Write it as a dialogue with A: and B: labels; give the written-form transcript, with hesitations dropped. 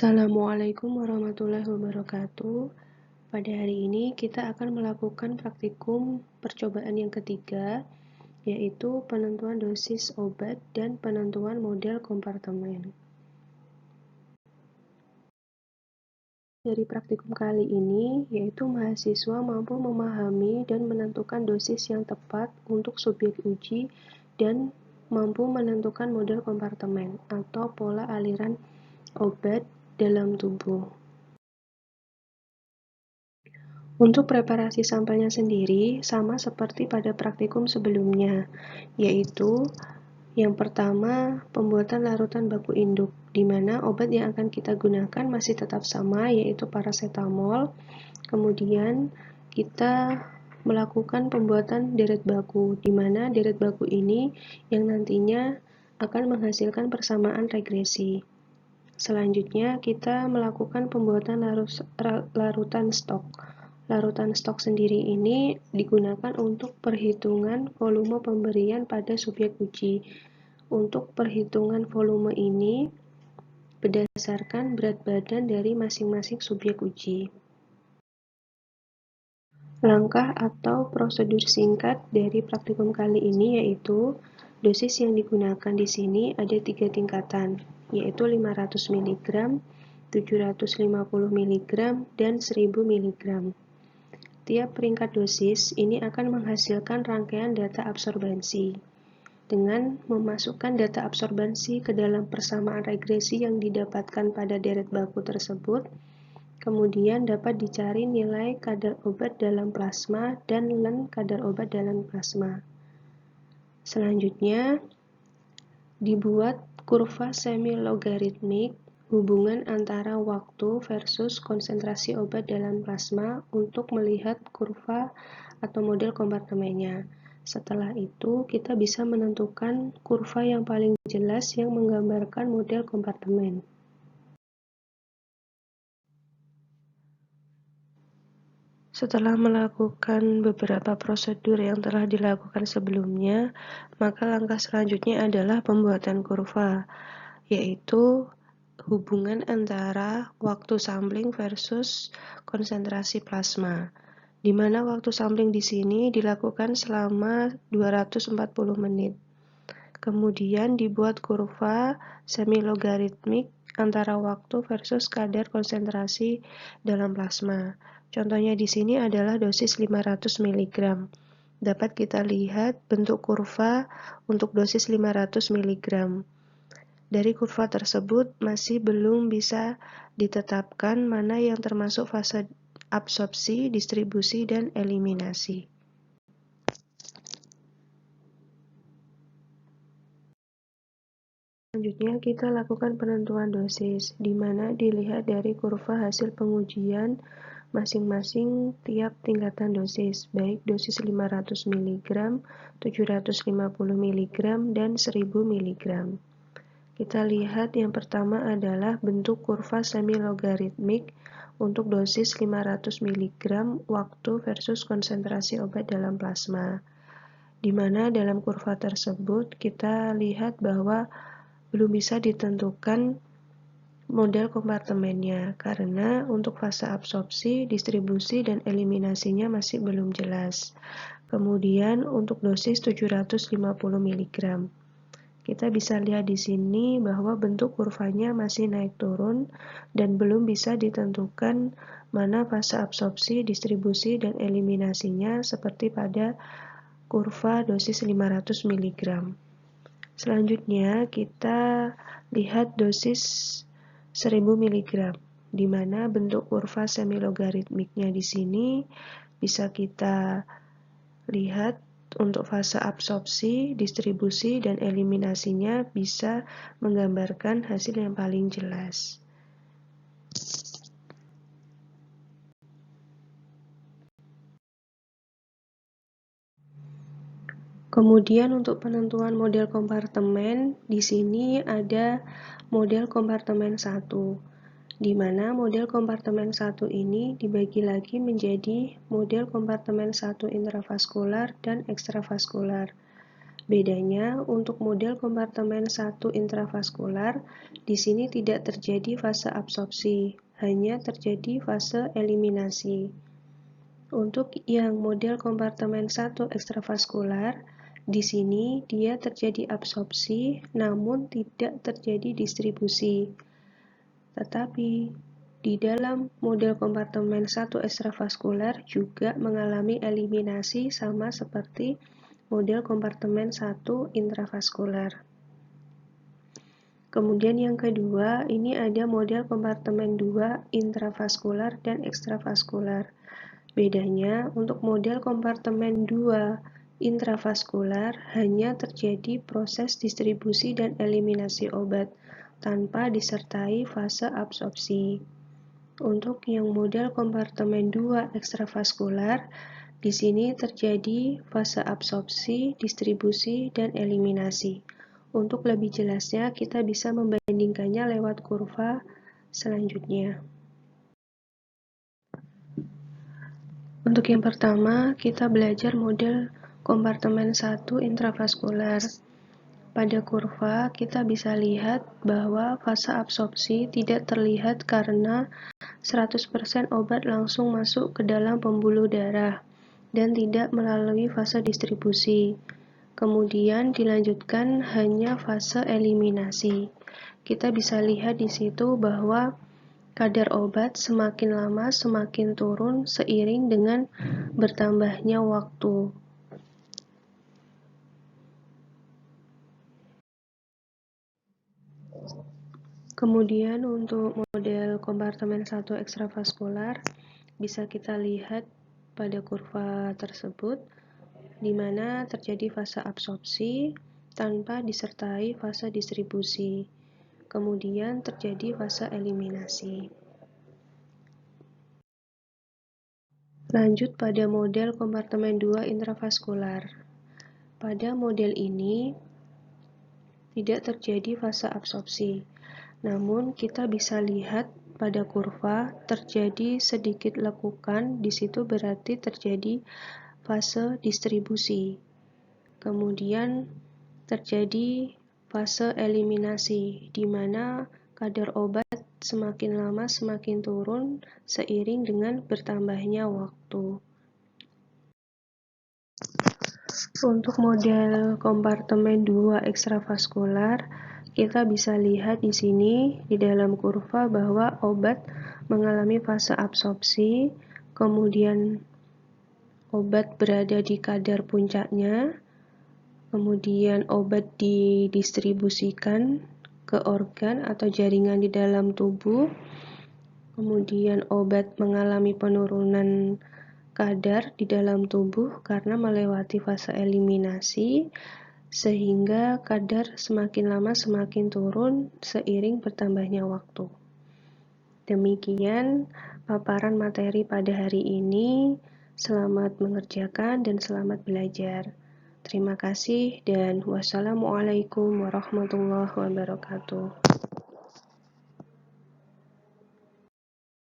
A: Assalamualaikum warahmatullahi wabarakatuh. Pada hari ini kita akan melakukan praktikum percobaan yang ketiga, yaitu penentuan dosis obat dan penentuan model kompartemen. Dari praktikum kali ini, yaitu mahasiswa mampu memahami dan menentukan dosis yang tepat untuk subjek uji dan mampu menentukan model kompartemen atau pola aliran obat dalam tubuh. Untuk preparasi sampelnya sendiri, sama seperti pada praktikum sebelumnya, yaitu yang pertama, pembuatan larutan baku induk, di mana obat yang akan kita gunakan masih tetap sama, yaitu parasetamol. Kemudian, kita melakukan pembuatan deret baku, di mana deret baku ini yang nantinya akan menghasilkan persamaan regresi. Selanjutnya, kita melakukan pembuatan larutan stok. Larutan stok sendiri ini digunakan untuk perhitungan volume pemberian pada subjek uji. Untuk perhitungan volume ini berdasarkan berat badan dari masing-masing subjek uji. Langkah atau prosedur singkat dari praktikum kali ini yaitu dosis yang digunakan di sini ada 3 tingkatan, yaitu 500 mg, 750 mg, dan 1000 mg. Tiap peringkat dosis ini akan menghasilkan rangkaian data absorbensi. Dengan memasukkan data absorbensi ke dalam persamaan regresi yang didapatkan pada deret baku tersebut, kemudian dapat dicari nilai kadar obat dalam plasma dan len kadar obat dalam plasma. Selanjutnya, dibuat kurva semi-logaritmik hubungan antara waktu versus konsentrasi obat dalam plasma untuk melihat kurva atau model kompartemennya. Setelah itu, kita bisa menentukan kurva yang paling jelas yang menggambarkan model kompartemen. Setelah melakukan beberapa prosedur yang telah dilakukan sebelumnya, maka langkah selanjutnya adalah pembuatan kurva, yaitu hubungan antara waktu sampling versus konsentrasi plasma, di mana waktu sampling di sini dilakukan selama 240 menit. Kemudian dibuat kurva semi-logaritmik antara waktu versus kadar konsentrasi dalam plasma. Contohnya di sini adalah dosis 500 mg. Dapat kita lihat bentuk kurva untuk dosis 500 mg. Dari kurva tersebut masih belum bisa ditetapkan mana yang termasuk fase absorpsi, distribusi, dan eliminasi. Selanjutnya kita lakukan penentuan dosis, di mana dilihat dari kurva hasil pengujian masing-masing tiap tingkatan dosis, baik dosis 500 mg, 750 mg, dan 1000 mg. Kita lihat yang pertama adalah bentuk kurva semi-logaritmik untuk dosis 500 mg waktu versus konsentrasi obat dalam plasma, di mana dalam kurva tersebut kita lihat bahwa belum bisa ditentukan model kompartemennya karena untuk fase absorpsi, distribusi, dan eliminasinya masih belum jelas. Kemudian untuk dosis 750 mg. Kita bisa lihat di sini bahwa bentuk kurvanya masih naik turun dan belum bisa ditentukan mana fase absorpsi, distribusi, dan eliminasinya seperti pada kurva dosis 500 mg. Selanjutnya kita lihat dosis 1000 mg, di mana bentuk kurva semi-logaritmiknya di sini bisa kita lihat untuk fase absorpsi, distribusi, dan eliminasinya bisa menggambarkan hasil yang paling jelas. Kemudian untuk penentuan model kompartemen, di sini ada model kompartemen 1, di mana model kompartemen 1 ini dibagi lagi menjadi model kompartemen 1 intravaskular dan ekstravaskular. Bedanya, untuk model kompartemen 1 intravaskular, di sini tidak terjadi fase absorpsi, hanya terjadi fase eliminasi. Untuk yang model kompartemen 1 ekstravaskular, di sini dia terjadi absorpsi, namun tidak terjadi distribusi. Tetapi, di dalam model kompartemen 1 ekstravaskular juga mengalami eliminasi sama seperti model kompartemen 1 intravaskular. Kemudian yang kedua, ini ada model kompartemen 2 intravaskular dan ekstravaskular. Bedanya, untuk model kompartemen 2 intravaskular hanya terjadi proses distribusi dan eliminasi obat tanpa disertai fase absorpsi. Untuk yang model kompartemen 2 ekstravaskular, di sini terjadi fase absorpsi, distribusi, dan eliminasi. Untuk lebih jelasnya, kita bisa membandingkannya lewat kurva selanjutnya. Untuk yang pertama, kita belajar model kompartemen 1 intravaskular. Pada kurva, kita bisa lihat bahwa fase absorpsi tidak terlihat karena 100% obat langsung masuk ke dalam pembuluh darah dan tidak melalui fase distribusi. Kemudian dilanjutkan hanya fase eliminasi. Kita bisa lihat di situ bahwa kadar obat semakin lama semakin turun seiring dengan bertambahnya waktu. Kemudian untuk model kompartemen 1 ekstravaskular bisa kita lihat pada kurva tersebut di mana terjadi fase absorpsi tanpa disertai fase distribusi. Kemudian terjadi fase eliminasi. Lanjut pada model kompartemen 2 intravaskular. Pada model ini tidak terjadi fase absorpsi. Namun kita bisa lihat pada kurva terjadi sedikit lekukan, di situ berarti terjadi fase distribusi. Kemudian terjadi fase eliminasi, di mana kadar obat semakin lama semakin turun seiring dengan bertambahnya waktu. Untuk model kompartemen 2 ekstravaskular, kita bisa lihat di sini di dalam kurva bahwa obat mengalami fase absorpsi, kemudian obat berada di kadar puncaknya, kemudian obat didistribusikan ke organ atau jaringan di dalam tubuh, kemudian obat mengalami penurunan kadar di dalam tubuh karena melewati fase eliminasi, sehingga kadar semakin lama semakin turun seiring bertambahnya waktu. Demikian paparan materi pada hari ini. Selamat mengerjakan dan selamat belajar. Terima kasih dan wassalamualaikum warahmatullahi wabarakatuh.